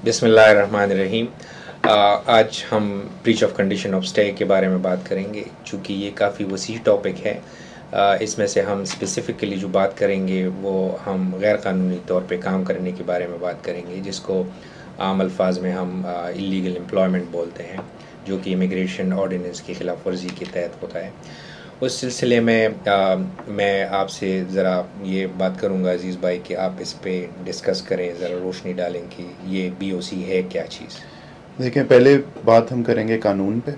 بسم اللہ الرحمن الرحیم. آج ہم breach of condition of stay کے بارے میں بات کریں گے. چونکہ یہ کافی وسیع ٹاپک ہے، اس میں سے ہم اسپیسیفکلی جو بات کریں گے وہ ہم غیر قانونی طور پہ کام کرنے کے بارے میں بات کریں گے، جس کو عام الفاظ میں ہم اللیگل امپلائمنٹ بولتے ہیں، جو کہ امیگریشن آرڈیننس کی خلاف ورزی کے تحت ہوتا ہے. اس سلسلے میں میں آپ سے ذرا یہ بات کروں گا عزیز بھائی کہ آپ اس پہ ڈسکس کریں، ذرا روشنی ڈالیں کہ یہ بی او سی ہے کیا چیز. دیکھیں، پہلے بات ہم کریں گے قانون پہ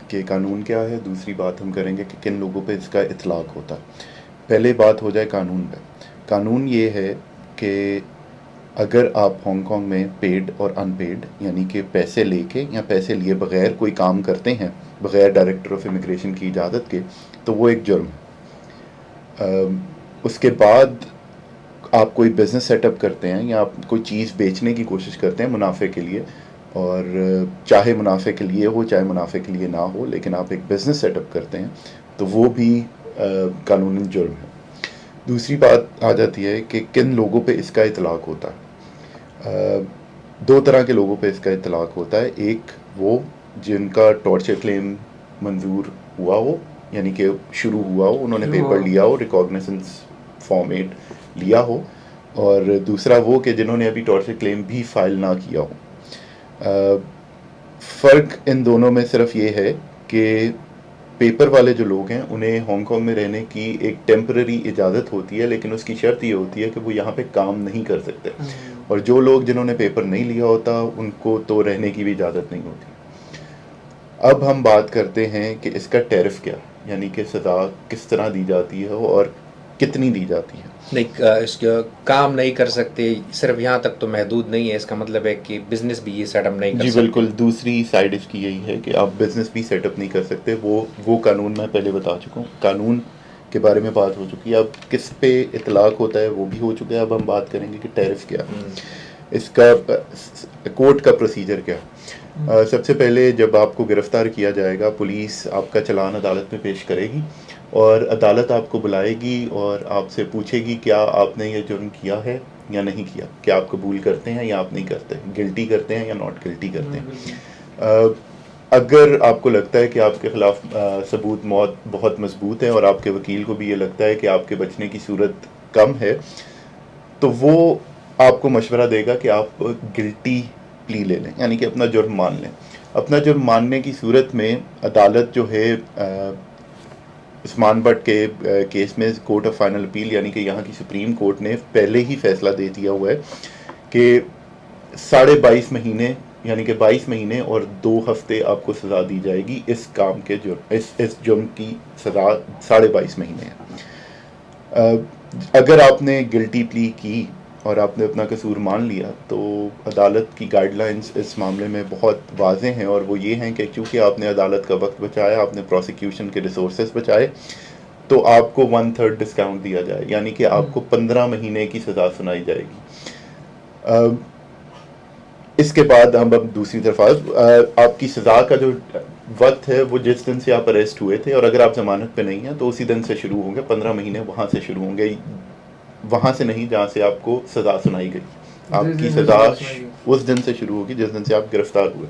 کہ قانون کیا ہے. دوسری بات ہم کریں گے کہ کن لوگوں پہ اس کا اطلاق ہوتا ہے. پہلے بات ہو جائے قانون پہ. قانون یہ ہے کہ اگر آپ ہانگ کانگ میں پیڈ اور ان پیڈ یعنی کہ پیسے لے کے یا پیسے لیے بغیر کوئی کام کرتے ہیں بغیر ڈائریکٹر آف امیگریشن کی اجازت کے، تو وہ ایک جرم ہے. اس کے بعد آپ کوئی بزنس سیٹ اپ کرتے ہیں یا آپ کوئی چیز بیچنے کی کوشش کرتے ہیں منافع کے لیے، اور چاہے منافع کے لیے ہو چاہے منافع کے لیے نہ ہو، لیکن آپ ایک بزنس سیٹ اپ کرتے ہیں، تو وہ بھی قانونی جرم ہے. دوسری بات آ جاتی ہے کہ کن لوگوں پہ اس کا اطلاق ہوتا ہے. دو طرح کے لوگوں پہ اس کا اطلاق ہوتا ہے. ایک وہ جن کا ٹارچر کلیم منظور ہوا ہو، یعنی کہ شروع ہوا ہو، انہوں نے پیپر لیا ہو، ریکاگنیشنس فارمیٹ لیا ہو. اور دوسرا وہ کہ جنہوں نے ابھی ٹارچر کلیم بھی فائل نہ کیا ہو. فرق ان دونوں میں صرف یہ ہے کہ پیپر والے جو لوگ ہیں انہیں ہانگ کانگ میں رہنے کی ایک ٹیمپرری اجازت ہوتی ہے، لیکن اس کی شرط یہ ہوتی ہے کہ وہ یہاں پہ کام نہیں کر سکتے. اور جو لوگ جنہوں نے پیپر نہیں لیا ہوتا ان کو تو رہنے کی بھی اجازت نہیں ہوتی. اب ہم بات کرتے ہیں کہ اس کا ٹیرف کیا، یعنی کہ سزا کس طرح دی جاتی ہے اور کتنی دی جاتی ہے. نہیں، اس کا کام نہیں کر سکتے صرف یہاں تک تو محدود نہیں ہے، اس کا مطلب ہے کہ بزنس بھی یہ سیٹ اپ نہیں کر جی سکتے. بالکل، دوسری سائڈ اس کی یہی ہے کہ آپ بزنس بھی سیٹ اپ نہیں کر سکتے. وہ قانون میں پہلے بتا چکا ہوں. قانون کے بارے میں بات ہو چکی ہے. اب کس پہ اطلاق ہوتا ہے وہ بھی ہو چکا ہے. اب ہم بات کریں گے کہ ٹیرف کیا، اس کا کورٹ کا پروسیجر کیا. سب سے پہلے جب آپ کو گرفتار کیا جائے گا، پولیس آپ کا چلان عدالت میں پیش کرے گی، اور عدالت آپ کو بلائے گی اور آپ سے پوچھے گی کیا آپ نے یہ جرم کیا ہے یا نہیں کیا، کیا آپ قبول کرتے ہیں یا آپ نہیں کرتے، گلٹی کرتے ہیں یا ناٹ گلٹی کرتے ہیں. اگر آپ کو لگتا ہے کہ آپ کے خلاف ثبوت موت بہت مضبوط ہے اور آپ کے وکیل کو بھی یہ لگتا ہے کہ آپ کے بچنے کی صورت کم ہے، تو وہ آپ کو مشورہ دے گا کہ آپ گلٹی پلی لے لیں، یعنی کہ اپنا جرم مان لیں. اپنا جرم ماننے کی صورت میں عدالت جو ہے عثمان بٹ کے کیس میں کورٹ آف فائنل اپیل یعنی کہ یہاں کی سپریم کورٹ نے پہلے ہی فیصلہ دے دیا ہوا ہے کہ 22.5 مہینے یعنی کہ 22 مہینے اور 2 ہفتے آپ کو سزا دی جائے گی. اس کام کے جرم اس جرم کی سزا 22.5 مہینے ہے. اگر آپ نے گلٹی پلی کی اور آپ نے اپنا قصور مان لیا تو عدالت کی گائیڈ لائنز اس معاملے میں بہت واضح ہیں، اور وہ یہ ہیں کہ چونکہ آپ نے عدالت کا وقت بچایا، آپ نے پروسیکیوشن کے ریسورسز بچائے، تو آپ کو 1/3 ڈسکاؤنٹ دیا جائے، یعنی کہ آپ کو 15 مہینے کی سزا سنائی جائے گی. اس کے بعد ہم اب دوسری طرف آپ کی سزا کا جو وقت ہے وہ جس دن سے آپ اریسٹ ہوئے تھے، اور اگر آپ ضمانت پہ نہیں ہیں تو اسی دن سے شروع ہوں گے. 15 مہینے وہاں سے شروع ہوں گے، وہاں سے نہیں جہاں سے آپ کو سزا سنائی گئی. آپ کی سزا اس دن سے شروع ہوگی جس دن سے آپ گرفتار ہوئے.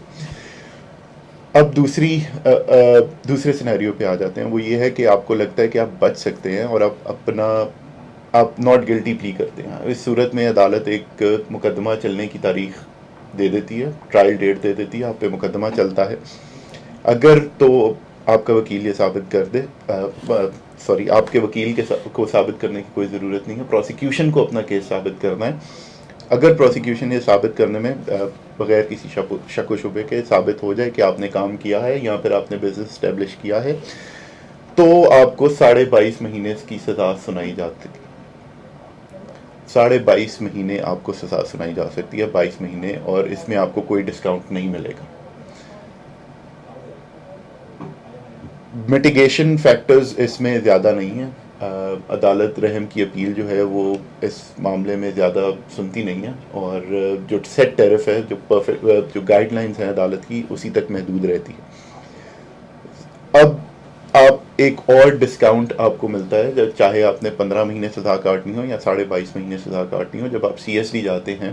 اب دوسرے سینیریو پہ آ جاتے ہیں. وہ یہ ہے کہ آپ کو لگتا ہے کہ آپ بچ سکتے ہیں اور آپ ناٹ گلٹی پلی کرتے ہیں. اس صورت میں عدالت ایک مقدمہ چلنے کی تاریخ دے دیتی ہے، ٹرائل ڈیٹ دے دیتی ہے، آپ پہ مقدمہ چلتا ہے. اگر تو آپ کا وکیل یہ ثابت کر دے آپ کے وکیل کو ثابت کرنے کی کوئی ضرورت نہیں ہے، پروسیکیوشن کو اپنا کیس ثابت کرنا ہے. اگر پروسیکیوشن یہ ثابت کرنے میں بغیر کسی شک و شبے کے ثابت ہو جائے کہ آپ نے کام کیا ہے یا پھر آپ نے بزنس اسٹیبلش کیا ہے، تو آپ کو 22.5 مہینے کی سزا سنائی جاتی ہے. 22.5 مہینے آپ کو سزا سنائی جا سکتی ہے، 22 مہینے، اور اس میں آپ کو کوئی ڈسکاؤنٹ نہیں ملے گا. میٹیگیشن فیکٹرز اس میں زیادہ نہیں ہیں. عدالت رحم کی اپیل جو ہے وہ اس معاملے میں زیادہ سنتی نہیں ہے، اور جو سیٹ ٹیرف ہے، جو گائیڈ لائنز ہیں عدالت کی، اسی تک محدود رہتی ہے. اب آپ ایک اور ڈسکاؤنٹ آپ کو ملتا ہے جب چاہے آپ نے 15 مہینے سزا کاٹنی ہو یا 22.5 مہینے سزا کاٹنی ہو. جب آپ CS ڈی جاتے ہیں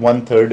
1/3